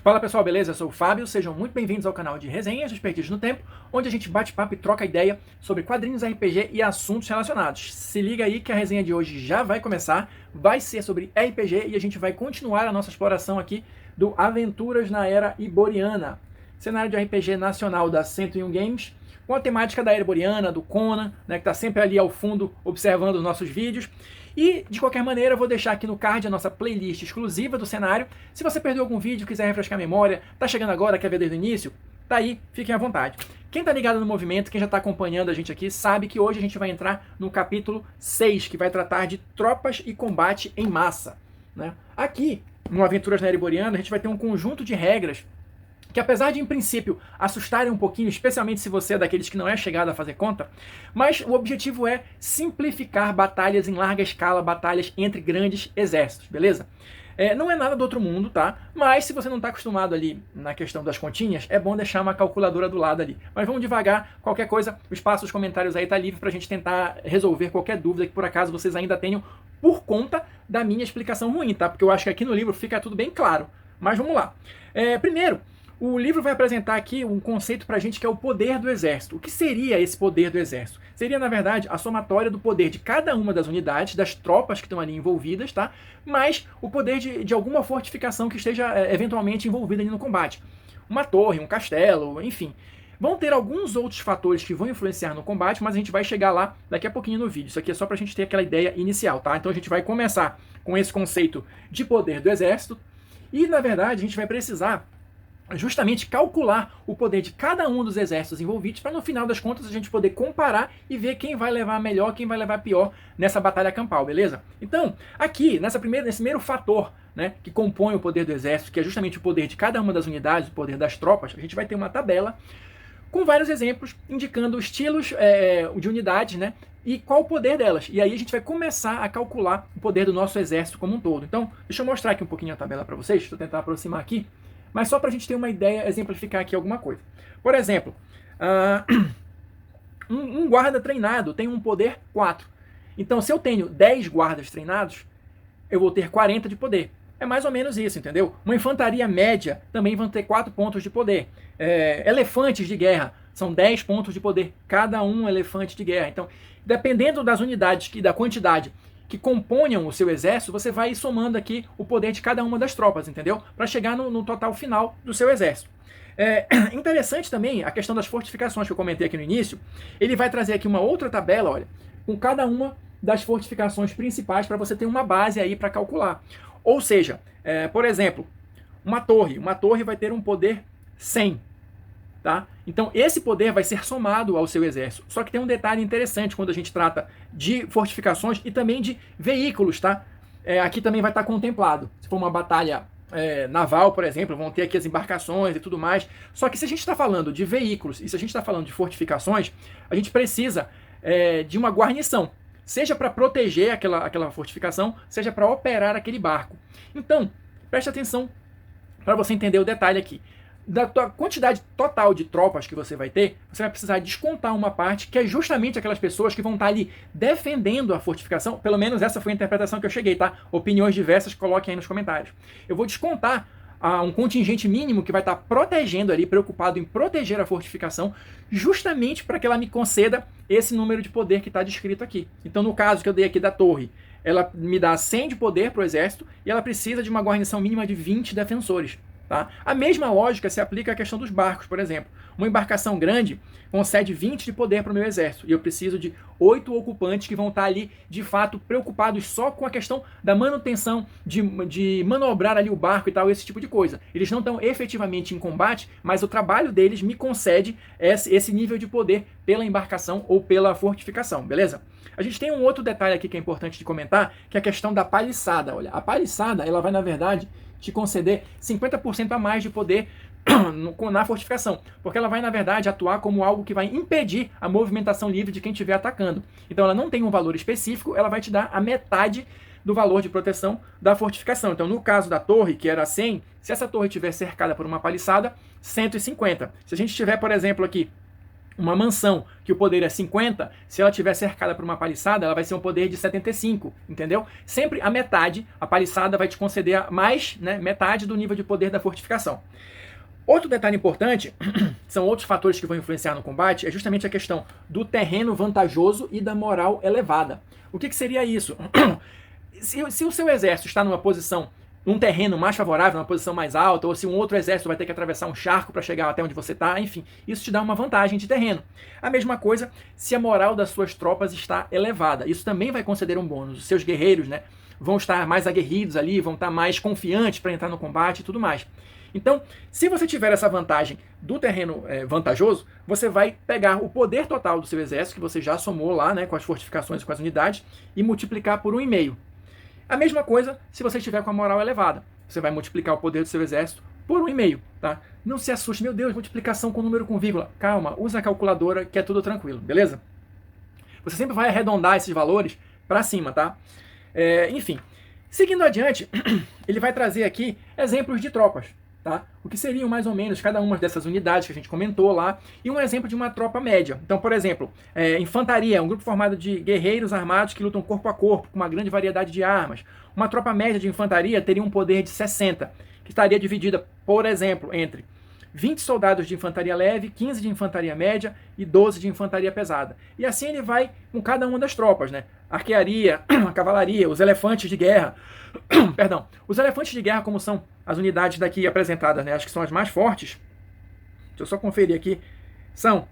Fala pessoal, beleza? Eu sou o Fábio, sejam muito bem-vindos ao canal de Resenhas dos Perdidos no Tempo, onde a gente bate papo e troca ideia sobre quadrinhos RPG e assuntos relacionados. Se liga aí que a resenha de hoje já vai começar, vai ser sobre RPG e a gente vai continuar a nossa exploração aqui do Aventuras na Era Iboriana, cenário de RPG nacional da 101 Games, com a temática da Era Iboriana, do Conan, né, que está sempre ali ao fundo observando os nossos vídeos. E, de qualquer maneira, eu vou deixar aqui no card a nossa playlist exclusiva do cenário. Se você perdeu algum vídeo, quiser refrescar a memória, tá chegando agora, quer ver desde o início, tá aí, fiquem à vontade. Quem tá ligado no movimento, quem já tá acompanhando a gente aqui, sabe que hoje a gente vai entrar no capítulo 6, que vai tratar de tropas e combate em massa, né? Aqui, no Aventuras na Era Iboriana, a gente vai ter um conjunto de regras que, apesar de, em princípio, assustarem um pouquinho, especialmente se você é daqueles que não é chegado a fazer conta, mas o objetivo é simplificar batalhas em larga escala, batalhas entre grandes exércitos, beleza? Não é nada do outro mundo, tá? Mas se você não está acostumado ali na questão das continhas, é bom deixar uma calculadora do lado ali. Mas vamos devagar, qualquer coisa, o espaço dos comentários aí tá livre pra gente tentar resolver qualquer dúvida que por acaso vocês ainda tenham por conta da minha explicação ruim, tá? Porque eu acho que aqui no livro fica tudo bem claro. Mas vamos lá. Primeiro, o livro vai apresentar aqui um conceito pra gente que é o poder do exército. O que seria esse poder do exército? Seria, na verdade, a somatória do poder de cada uma das unidades, das tropas que estão ali envolvidas, tá? Mais o poder de alguma fortificação que esteja eventualmente envolvida ali no combate. Uma torre, um castelo, enfim. Vão ter alguns outros fatores que vão influenciar no combate, mas a gente vai chegar lá daqui a pouquinho no vídeo. Isso aqui é só pra gente ter aquela ideia inicial, tá? Então a gente vai começar com esse conceito de poder do exército. E, na verdade, a gente vai precisar justamente calcular o poder de cada um dos exércitos envolvidos para no final das contas a gente poder comparar e ver quem vai levar melhor, quem vai levar pior nessa batalha campal, beleza? Então, aqui, nesse primeiro fator, né, que compõe o poder do exército, que é justamente o poder de cada uma das unidades, o poder das tropas, a gente vai ter uma tabela com vários exemplos indicando estilos de unidades, né, e qual o poder delas. E aí a gente vai começar a calcular o poder do nosso exército como um todo. Então, deixa eu mostrar aqui um pouquinho a tabela para vocês, deixa eu tentar aproximar aqui. Mas só para a gente ter uma ideia, exemplificar aqui alguma coisa. Por exemplo, um guarda treinado tem um poder 4. Então, se eu tenho 10 guardas treinados, eu vou ter 40 de poder. É mais ou menos isso, entendeu? Uma infantaria média também vão ter 4 pontos de poder. Elefantes de guerra são 10 pontos de poder, cada um elefante de guerra. Então, dependendo das unidades e da quantidade que componham o seu exército, você vai somando aqui o poder de cada uma das tropas, entendeu? Para chegar no total final do seu exército. Interessante também a questão das fortificações que eu comentei aqui no início. Ele vai trazer aqui uma outra tabela, olha, com cada uma das fortificações principais para você ter uma base aí para calcular. Ou seja, por exemplo, uma torre vai ter um poder 100. Tá? Então esse poder vai ser somado ao seu exército. Só que tem um detalhe interessante quando a gente trata de fortificações e também de veículos, tá? Aqui também vai estar contemplado. Se for uma batalha naval, por exemplo, vão ter aqui as embarcações e tudo mais. Só que se a gente está falando de veículos e se a gente está falando de fortificações, a gente precisa de uma guarnição. Seja para proteger aquela fortificação, seja para operar aquele barco. Então, preste atenção para você entender o detalhe aqui. Da tua quantidade total de tropas que você vai ter, você vai precisar descontar uma parte que é justamente aquelas pessoas que vão estar ali defendendo a fortificação. Pelo menos essa foi a interpretação que eu cheguei, tá? Opiniões diversas, coloquem aí nos comentários. Eu vou descontar um contingente mínimo que vai estar protegendo ali, preocupado em proteger a fortificação, justamente para que ela me conceda esse número de poder que está descrito aqui. Então, no caso que eu dei aqui da torre, ela me dá 100 de poder para o exército e ela precisa de uma guarnição mínima de 20 defensores. Tá? A mesma lógica se aplica à questão dos barcos, por exemplo. Uma embarcação grande concede 20 de poder para o meu exército e eu preciso de 8 ocupantes que vão estar ali, de fato, preocupados só com a questão da manutenção, de manobrar ali o barco e tal, esse tipo de coisa. Eles não estão efetivamente em combate, mas o trabalho deles me concede esse nível de poder pela embarcação ou pela fortificação, beleza? A gente tem um outro detalhe aqui que é importante de comentar, que é a questão da paliçada. Olha, a paliçada, ela vai, na verdade, te conceder 50% a mais de poder na fortificação, porque ela vai, na verdade, atuar como algo que vai impedir a movimentação livre de quem estiver atacando. Então ela não tem um valor específico, ela vai te dar a metade do valor de proteção da fortificação. Então, no caso da torre, que era 100, se essa torre estiver cercada por uma paliçada, 150. Se a gente tiver, por exemplo, aqui uma mansão, que o poder é 50, se ela estiver cercada por uma paliçada, ela vai ser um poder de 75, entendeu? Sempre a metade, a paliçada vai te conceder mais, né, metade do nível de poder da fortificação. Outro detalhe importante, são outros fatores que vão influenciar no combate, é justamente a questão do terreno vantajoso e da moral elevada. O que seria isso? Se o seu exército está numa posição, num terreno mais favorável, numa posição mais alta, ou se um outro exército vai ter que atravessar um charco para chegar até onde você está, enfim, isso te dá uma vantagem de terreno. A mesma coisa se a moral das suas tropas está elevada. Isso também vai conceder um bônus. Os seus guerreiros, né, vão estar mais aguerridos ali, vão estar mais confiantes para entrar no combate e tudo mais. Então, se você tiver essa vantagem do terreno vantajoso, você vai pegar o poder total do seu exército, que você já somou lá, né, com as fortificações e com as unidades, e multiplicar por 1,5. A mesma coisa se você estiver com a moral elevada. Você vai multiplicar o poder do seu exército por 1,5. Tá? Não se assuste, meu Deus, multiplicação com número com vírgula. Calma, usa a calculadora que é tudo tranquilo, beleza? Você sempre vai arredondar esses valores para cima, tá? Enfim, seguindo adiante, ele vai trazer aqui exemplos de tropas. Tá? O que seriam mais ou menos cada uma dessas unidades que a gente comentou lá, e um exemplo de uma tropa média. Então, por exemplo, infantaria, um grupo formado de guerreiros armados que lutam corpo a corpo, com uma grande variedade de armas. Uma tropa média de infantaria teria um poder de 60, que estaria dividida, por exemplo, entre 20 soldados de infantaria leve, 15 de infantaria média e 12 de infantaria pesada. E assim ele vai com cada uma das tropas, né? Arquearia, a cavalaria, os elefantes de guerra. Perdão. Os elefantes de guerra, como são as unidades daqui apresentadas, né? Acho que são as mais fortes. Deixa eu só conferir aqui. São...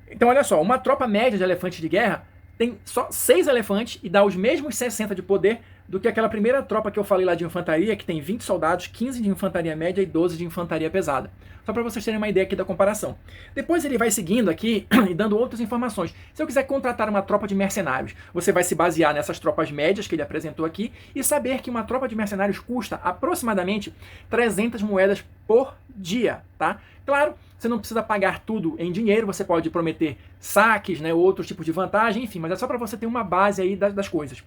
Então, olha só. Uma tropa média de elefantes de guerra tem só 6 elefantes e dá os mesmos 60 de poder do que aquela primeira tropa que eu falei lá de infantaria, que tem 20 soldados, 15 de infantaria média e 12 de infantaria pesada. Só para vocês terem uma ideia aqui da comparação. Depois ele vai seguindo aqui e dando outras informações. Se eu quiser contratar uma tropa de mercenários, você vai se basear nessas tropas médias que ele apresentou aqui e saber que uma tropa de mercenários custa aproximadamente 300 moedas por dia, tá? Claro, você não precisa pagar tudo em dinheiro, você pode prometer saques, né, outros tipos de vantagem, enfim, mas é só para você ter uma base aí das coisas.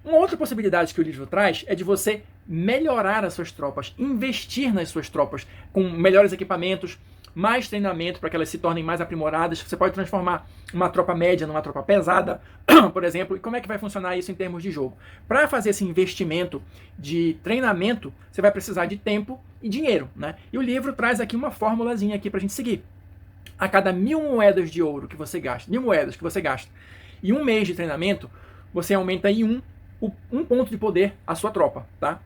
Uma outra possibilidade que o livro traz é de você melhorar as suas tropas, investir nas suas tropas com melhores equipamentos, mais treinamento para que elas se tornem mais aprimoradas. Você pode transformar uma tropa média numa tropa pesada, por exemplo. E como é que vai funcionar isso em termos de jogo? Para fazer esse investimento de treinamento, você vai precisar de tempo e dinheiro, né? E o livro traz aqui uma formulazinha aqui para a gente seguir. A cada 1.000 moedas de ouro que você gasta, 1.000 moedas que você gasta, e um mês de treinamento, você aumenta em um ponto de poder a sua tropa, tá?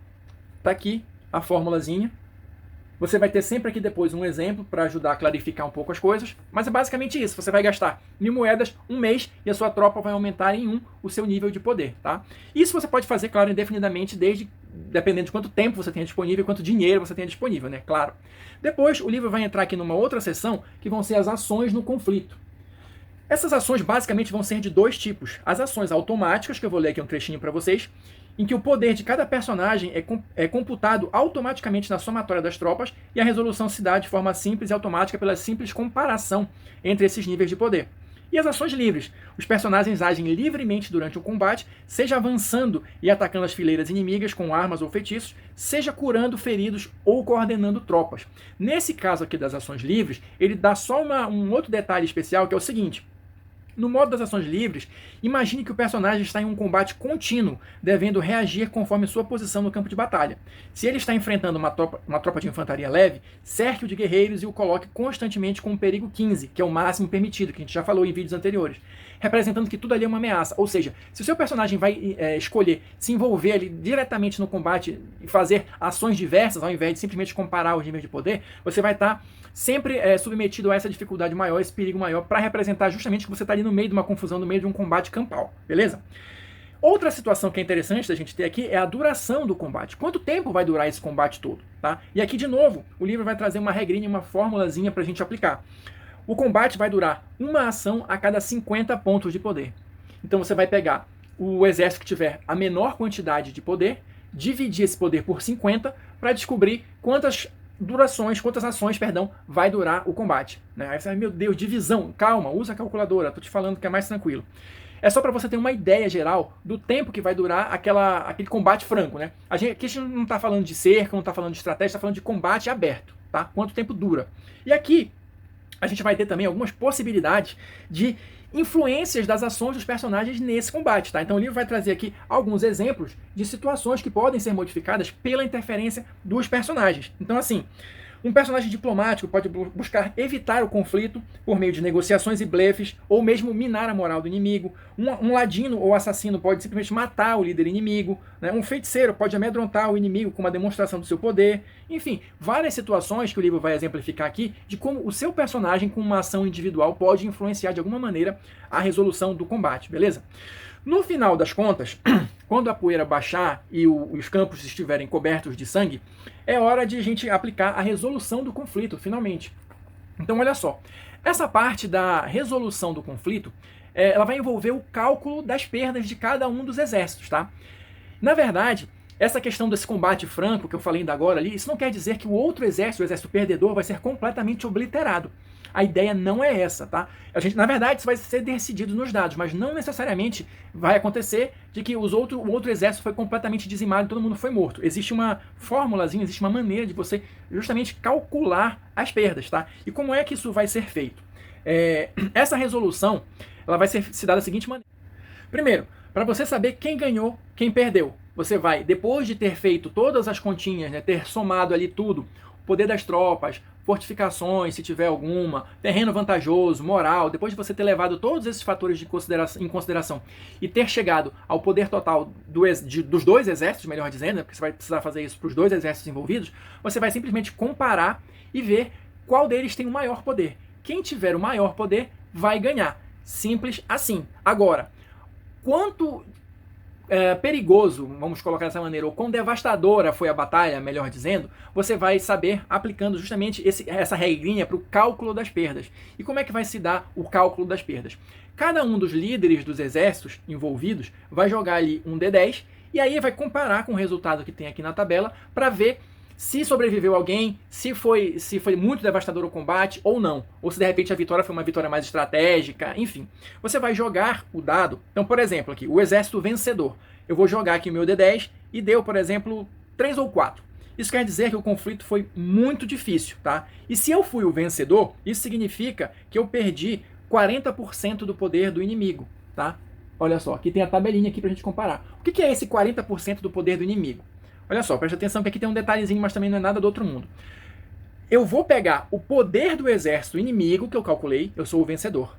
Tá aqui a formulazinha. Você vai ter sempre aqui depois um exemplo para ajudar a clarificar um pouco as coisas, mas é basicamente isso. Você vai gastar 1.000 moedas um mês e a sua tropa vai aumentar em 1 o seu nível de poder, tá? Isso você pode fazer, claro, indefinidamente, dependendo de quanto tempo você tenha disponível e quanto dinheiro você tenha disponível, né? Claro. Depois, o livro vai entrar aqui numa outra seção, que vão ser as ações no conflito. Essas ações basicamente vão ser de 2 tipos. As ações automáticas, que eu vou ler aqui um trechinho para vocês, em que o poder de cada personagem é computado automaticamente na somatória das tropas e a resolução se dá de forma simples e automática pela simples comparação entre esses níveis de poder. E as ações livres. Os personagens agem livremente durante o combate, seja avançando e atacando as fileiras inimigas com armas ou feitiços, seja curando feridos ou coordenando tropas. Nesse caso aqui das ações livres, ele dá só um outro detalhe especial, que é o seguinte. No modo das ações livres, imagine que o personagem está em um combate contínuo, devendo reagir conforme sua posição no campo de batalha. Se ele está enfrentando uma tropa de infantaria leve, cerque-o de guerreiros e o coloque constantemente com o perigo 15, que é o máximo permitido, que a gente já falou em vídeos anteriores, representando que tudo ali é uma ameaça. Ou seja, se o seu personagem vai escolher se envolver ali diretamente no combate e fazer ações diversas, ao invés de simplesmente comparar os níveis de poder, você vai estar sempre submetido a essa dificuldade maior, esse perigo maior, para representar justamente que você está ali no meio de uma confusão, no meio de um combate campal, beleza? Outra situação que é interessante da gente ter aqui é a duração do combate. Quanto tempo vai durar esse combate todo, tá? E aqui, de novo, o livro vai trazer uma regrinha, uma formulazinha para a gente aplicar. O combate vai durar uma ação a cada 50 pontos de poder. Então você vai pegar o exército que tiver a menor quantidade de poder, dividir esse poder por 50 para descobrir quantas ações, vai durar o combate. Né? Aí você vai, meu Deus, divisão, calma, usa a calculadora, tô te falando que é mais tranquilo. É só para você ter uma ideia geral do tempo que vai durar aquele combate franco, né? Aqui a gente não está falando de cerca, não está falando de estratégia, está falando de combate aberto, tá? Quanto tempo dura. E aqui, a gente vai ter também algumas possibilidades de influências das ações dos personagens nesse combate, tá? Então o livro vai trazer aqui alguns exemplos de situações que podem ser modificadas pela interferência dos personagens. Então, assim, um personagem diplomático pode buscar evitar o conflito por meio de negociações e blefes, ou mesmo minar a moral do inimigo. Um ladino ou assassino pode simplesmente matar o líder inimigo. Né? Um feiticeiro pode amedrontar o inimigo com uma demonstração do seu poder. Enfim, várias situações que o livro vai exemplificar aqui de como o seu personagem, com uma ação individual, pode influenciar de alguma maneira a resolução do combate, beleza? No final das contas, quando a poeira baixar e os campos estiverem cobertos de sangue, é hora de a gente aplicar a resolução do conflito, finalmente. Então, olha só. Essa parte da resolução do conflito, ela vai envolver o cálculo das perdas de cada um dos exércitos, tá? Na verdade, essa questão desse combate franco que eu falei ainda agora ali, isso não quer dizer que o outro exército, o exército perdedor, vai ser completamente obliterado. A ideia não é essa, tá? Na verdade, isso vai ser decidido nos dados, mas não necessariamente vai acontecer de que o outro exército foi completamente dizimado e todo mundo foi morto. Existe uma formulazinha, existe uma maneira de você justamente calcular as perdas, tá? E como é que isso vai ser feito? Essa resolução, ela vai se dar da seguinte maneira. Primeiro, para você saber quem ganhou, quem perdeu, você vai, depois de ter feito todas as continhas, né, ter somado ali tudo, o poder das tropas, fortificações, se tiver alguma, terreno vantajoso, moral, depois de você ter levado todos esses fatores em consideração e ter chegado ao poder total dos dois exércitos, melhor dizendo, né, porque você vai precisar fazer isso para os dois exércitos envolvidos, você vai simplesmente comparar e ver qual deles tem o maior poder. Quem tiver o maior poder vai ganhar. Simples assim. Agora, quanto perigoso, vamos colocar dessa maneira, ou quão devastadora foi a batalha, melhor dizendo, você vai saber aplicando justamente essa regrinha para o cálculo das perdas. E como é que vai se dar o cálculo das perdas? Cada um dos líderes dos exércitos envolvidos vai jogar ali um D10 e aí vai comparar com o resultado que tem aqui na tabela para ver se sobreviveu alguém, se foi muito devastador o combate ou não. Ou se de repente a vitória foi uma vitória mais estratégica, enfim. Você vai jogar o dado. Então, por exemplo, aqui, o exército vencedor. Eu vou jogar aqui o meu D10 e deu, por exemplo, 3 ou 4. Isso quer dizer que o conflito foi muito difícil, tá? E se eu fui o vencedor, isso significa que eu perdi 40% do poder do inimigo, tá? Olha só, aqui tem a tabelinha aqui pra gente comparar. O que é esse 40% do poder do inimigo? Olha só, presta atenção que aqui tem um detalhezinho, mas também não é nada do outro mundo. Eu vou pegar o poder do exército inimigo, que eu calculei, eu sou o vencedor,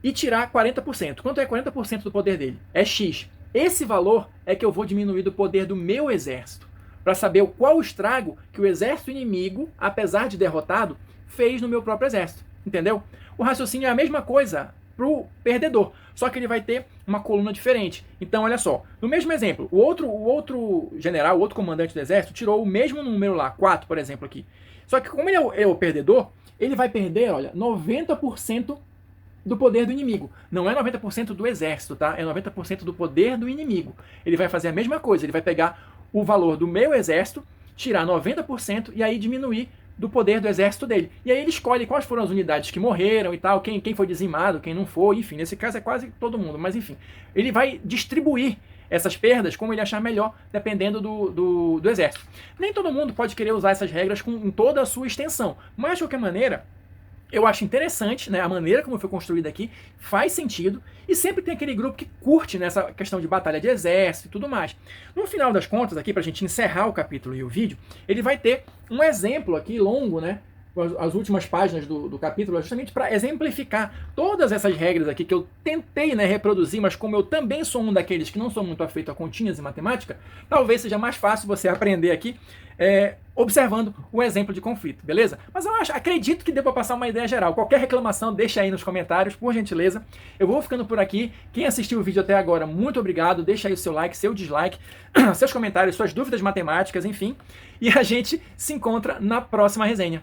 e tirar 40%. Quanto é 40% do poder dele? É X. Esse valor é que eu vou diminuir do poder do meu exército, para saber qual o estrago que o exército inimigo, apesar de derrotado, fez no meu próprio exército. Entendeu? O raciocínio é a mesma coisa para o perdedor, só que ele vai ter uma coluna diferente. Então, olha só, no mesmo exemplo, o outro general, o outro comandante do exército, tirou o mesmo número lá, 4, por exemplo, aqui. Só que como ele é o perdedor, ele vai perder, olha, 90% do poder do inimigo. Não é 90% do exército, tá? É 90% do poder do inimigo. Ele vai fazer a mesma coisa, ele vai pegar o valor do meu exército, tirar 90% e aí diminuir do poder do exército dele. E aí ele escolhe quais foram as unidades que morreram e tal, quem foi dizimado, quem não foi, enfim, nesse caso é quase todo mundo, mas enfim. Ele vai distribuir essas perdas como ele achar melhor, dependendo do exército. Nem todo mundo pode querer usar essas regras em toda a sua extensão, mas de qualquer maneira, eu acho interessante, né, a maneira como foi construída aqui, faz sentido, e sempre tem aquele grupo que curte nessa questão de batalha de exército e tudo mais. No final das contas, aqui pra gente encerrar o capítulo e o vídeo, ele vai ter um exemplo aqui longo, né, as últimas páginas do capítulo, justamente para exemplificar todas essas regras aqui que eu tentei, né, reproduzir, mas como eu também sou um daqueles que não sou muito afeito a continhas e matemática, talvez seja mais fácil você aprender aqui observando o exemplo de conflito, beleza? Mas eu acredito que dê para passar uma ideia geral. Qualquer reclamação, deixa aí nos comentários, por gentileza. Eu vou ficando por aqui. Quem assistiu o vídeo até agora, muito obrigado. Deixa aí o seu like, seu dislike, seus comentários, suas dúvidas matemáticas, enfim. E a gente se encontra na próxima resenha.